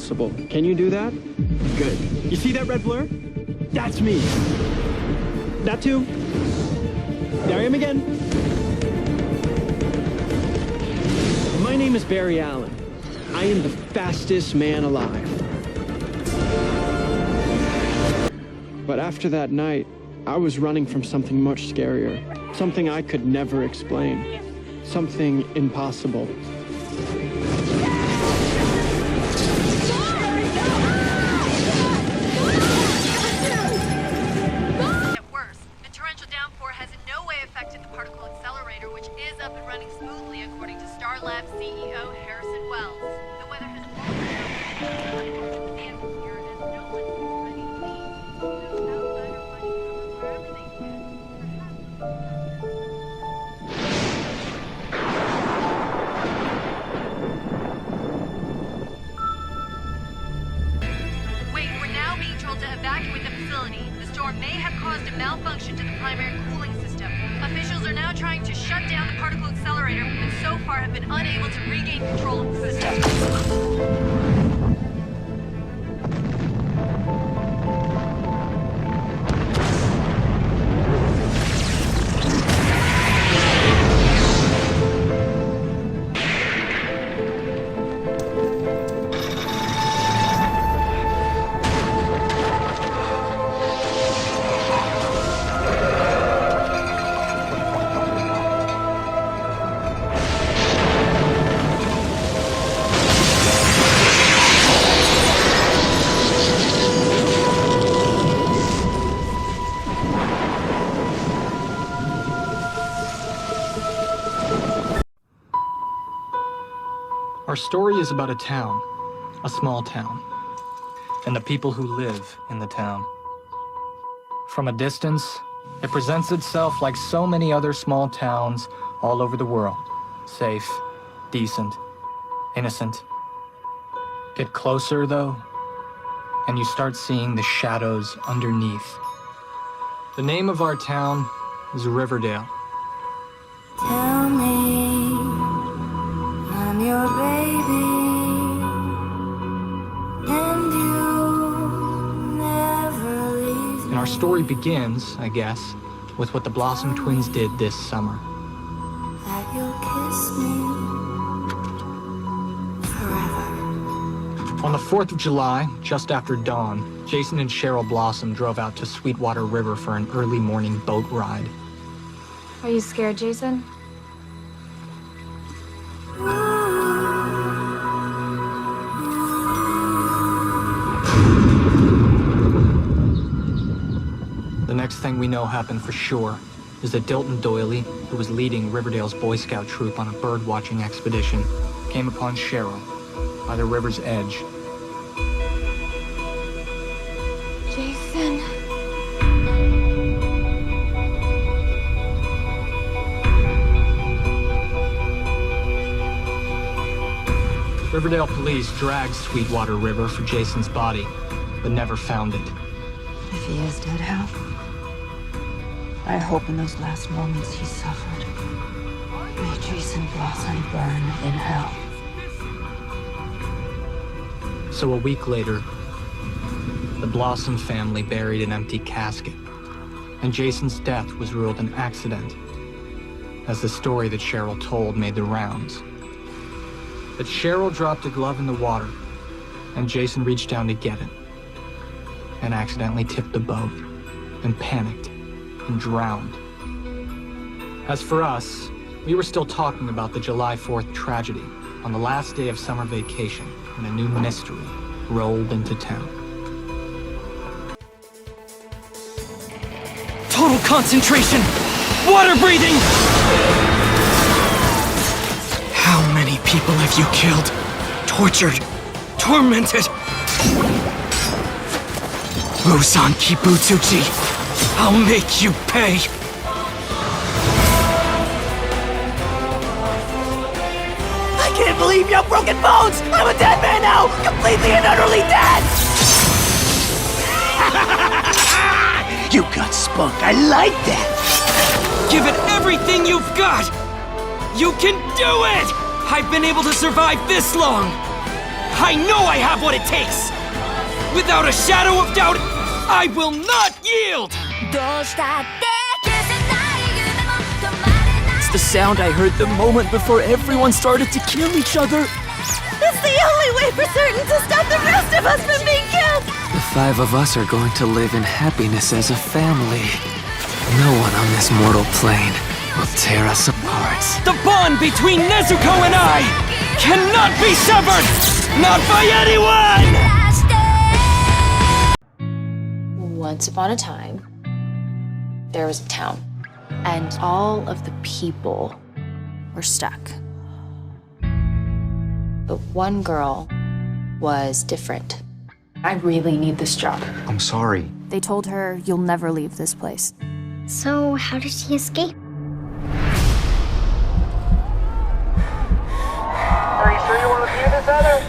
impossible. Can you do that? Good. You see that red blur? That's me. That too. There I am again. My name is Barry Allen. I am the fastest man alive. But after that night, I was running from something much scarier. Something I could never explain. Something impossible. At worst, the torrential downpour has in no way affected the particle accelerator, which is up and running smoothly according to Star Labs CEO Harrison Wells. The weather has already and here as no one is ready to leave. Those outsider finding cover wherever they can. Wait, we're now being told to evacuate the facility. The storm may have caused a malfunction to the primary cooling system. Officials are now trying to shut down the particle accelerator, but so far have been unable to regain control of the system. Our story is about a town, a small town, and the people who live in the town. From a distance, it presents itself like so many other small towns all over the world. Safe, decent, innocent. Get closer, though, and you start seeing the shadows underneath. The name of our town is Riverdale. Tell me I'm your baby, and you never leave me. And our story begins, I guess, with what the Blossom twins did this summer. That you'll kiss me forever. On the 4th of July, just after dawn, Jason and Cheryl Blossom drove out to Sweetwater River for an early morning boat ride. Are you scared, Jason? The next thing we know happened for sure is that Dilton Doyley, who was leading Riverdale's Boy Scout troop on a bird-watching expedition, came upon Cheryl by the river's edge. Jason. Riverdale police dragged Sweetwater River for Jason's body, but never found it. If he is dead, Hal, I hope in those last moments he suffered, may Jason Blossom burn in hell. So a week later, the Blossom family buried an empty casket, and Jason's death was ruled an accident, as the story that Cheryl told made the rounds. But Cheryl dropped a glove in the water, and Jason reached down to get it, and accidentally tipped the boat, and panicked, and drowned. As for us, we were still talking about the July 4th tragedy on the last day of summer vacation when a new mystery rolled into town. Total concentration! Water breathing! How many people have you killed? Tortured? Tormented? Muzan Kibutsuji, I'll make you pay! I can't believe you have broken bones! I'm a dead man now! Completely and utterly dead! You got spunk, I like that! Give it everything you've got! You can do it! I've been able to survive this long! I know I have what it takes! Without a shadow of doubt, I will not yield! It's the sound I heard the moment before everyone started to kill each other. It's the only way for certain to stop the rest of us from being killed! The 5 of us are going to live in happiness as a family. No one on this mortal plane will tear us apart. The bond between Nezuko and I cannot be severed! Not by anyone! Once upon a time, there was a town, and all of the people were stuck. But one girl was different. I really need this job. I'm sorry. They told her, you'll never leave this place. So, how did she escape? Are you sure you want to do this, Heather?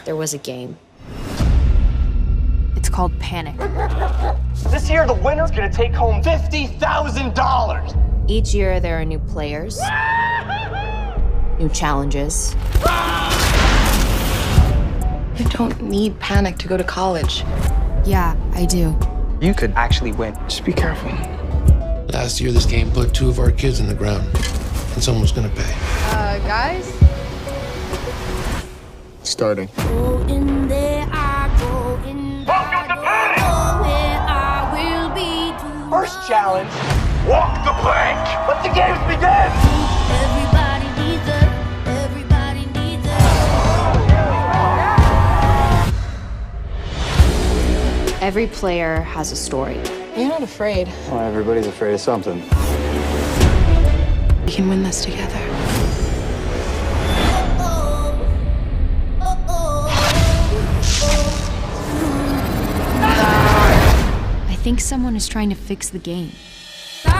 There was a game. It's called Panic. This year, the winner's gonna take home $50,000. Each year, there are new players, new challenges. You don't need Panic to go to college. Yeah, I do. You could actually win. Just be careful. Last year, this game put 2 of our kids in the ground, and someone's gonna pay. Guys? Starting. Welcome to Panic! First challenge, walk the plank! Let the games begin! Every player has a story. You're not afraid. Well, everybody's afraid of something. We can win this together. I think someone is trying to fix the game. You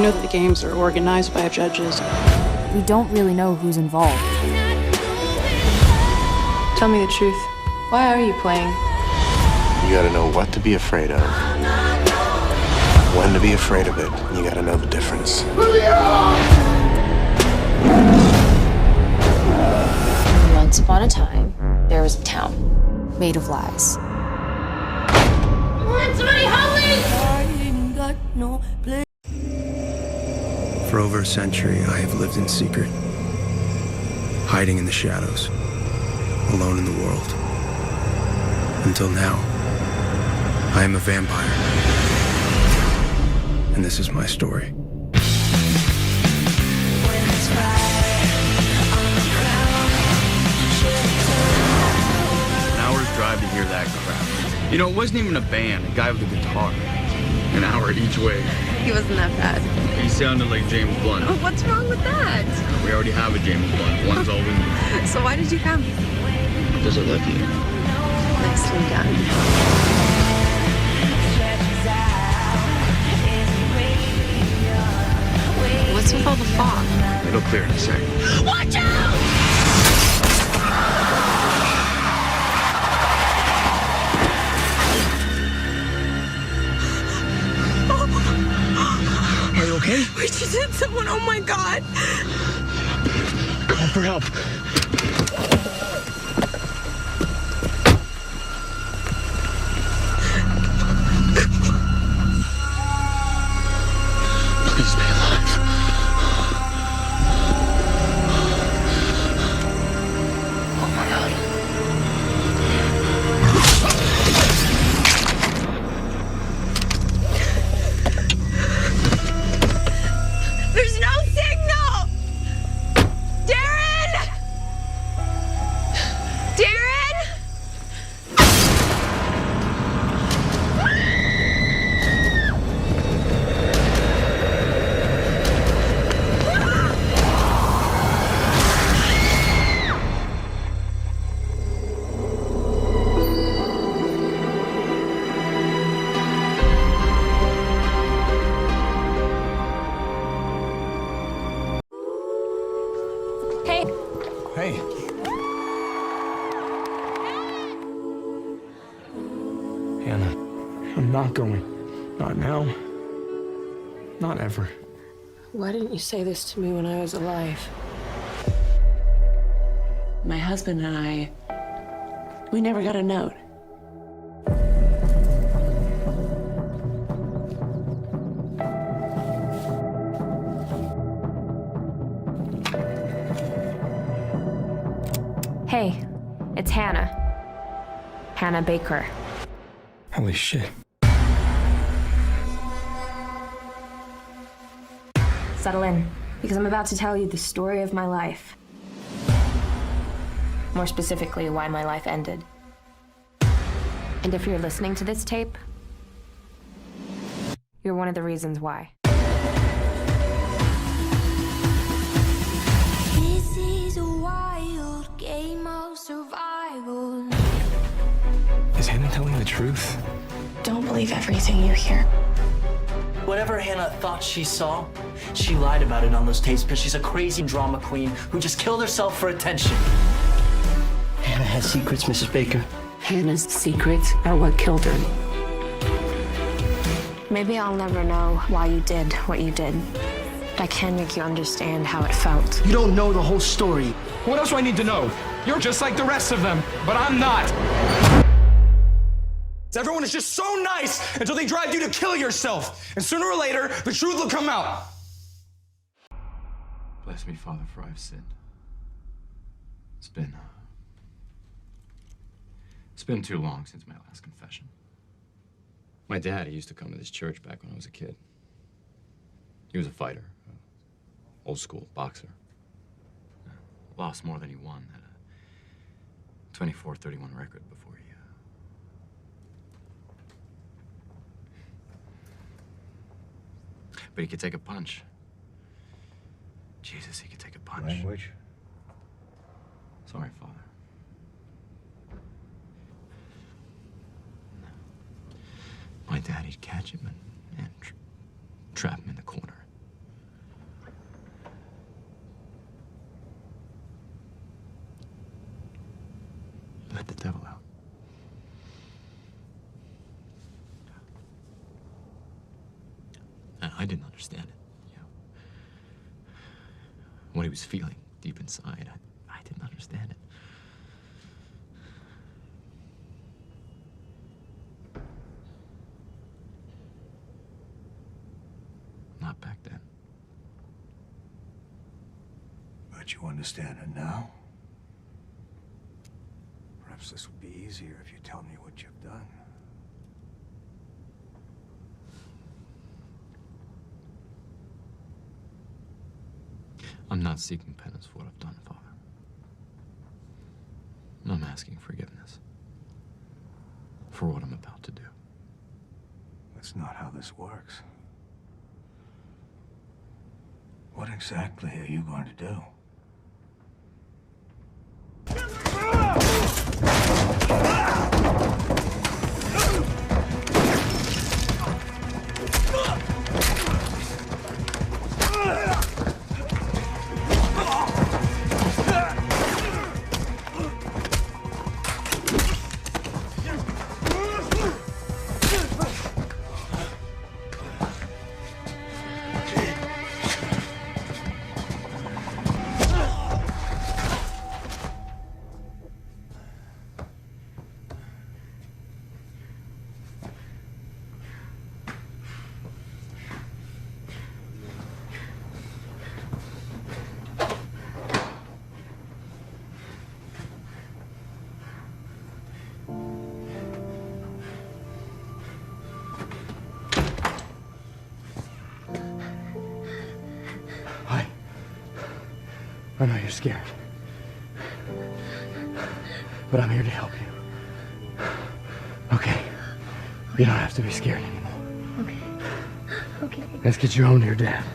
know that the games are organized by judges. We don't really know who's involved. Tell me the truth. Why are you playing? You gotta know what to be afraid of, when to be afraid of it, and you gotta know the difference. Once upon a time, there was a town. Made of lies. For over a century, I have lived in secret, hiding in the shadows, alone in the world. Until now, I am a vampire. And this is my story. An hour's drive to hear that crap. You know, it wasn't even a band, a guy with a guitar. An hour each way. He wasn't that bad. He sounded like James Blunt. Oh, what's wrong with that? We already have a James Blunt. One's all we need. So why did you come? Does it look you? Nicely done. What's with all the fog? It'll clear in a second. Watch out! Are you okay? We just hit someone, oh my god! Call for help. Please be alive. Oh my god. There's no signal! Darren! Darren! Hey, Hey. Hannah, I'm not going. Not now. Not ever. Why didn't you say this to me when I was alive? My husband and I, we never got a note. Hey, it's Hannah. Hannah Baker. Holy shit. Settle in, because I'm about to tell you the story of my life. More specifically, why my life ended. And if you're listening to this tape, you're one of the reasons why. This is a wild game of survival. Is Hannah telling the truth? Don't believe everything you hear. Whatever Hannah thought she saw, she lied about it on those tapes because she's a crazy drama queen who just killed herself for attention. Hannah has secrets, Mrs. Baker. Hannah's secrets are what killed her. Maybe I'll never know why you did what you did, but I can make you understand how it felt. You don't know the whole story. What else do I need to know? You're just like the rest of them, but I'm not. Everyone is just so nice until they drive you to kill yourself. And sooner or later, the truth will come out. Bless me, Father, for I've sinned. It's been too long since my last confession. My dad, he used to come to this church back when I was a kid. He was a fighter, old school boxer. Lost more than he won. Had a 24-31 record before he... But he could take a punch. Jesus, he could take a punch. Language? Sorry, Father. My dad, he'd catch him and trap him in the corner. Let the devil out. I didn't understand it, you know. What he was feeling deep inside, I didn't understand it. Not back then. But you understand it now? Perhaps this would be easier if you tell me what you've done. I'm not seeking penance for what I've done, Father. I'm asking forgiveness for what I'm about to do. That's not how this works. What exactly are you going to do? I know you're scared. But I'm here to help you. Okay? You don't have to be scared anymore. Okay. Let's get you home to your dad.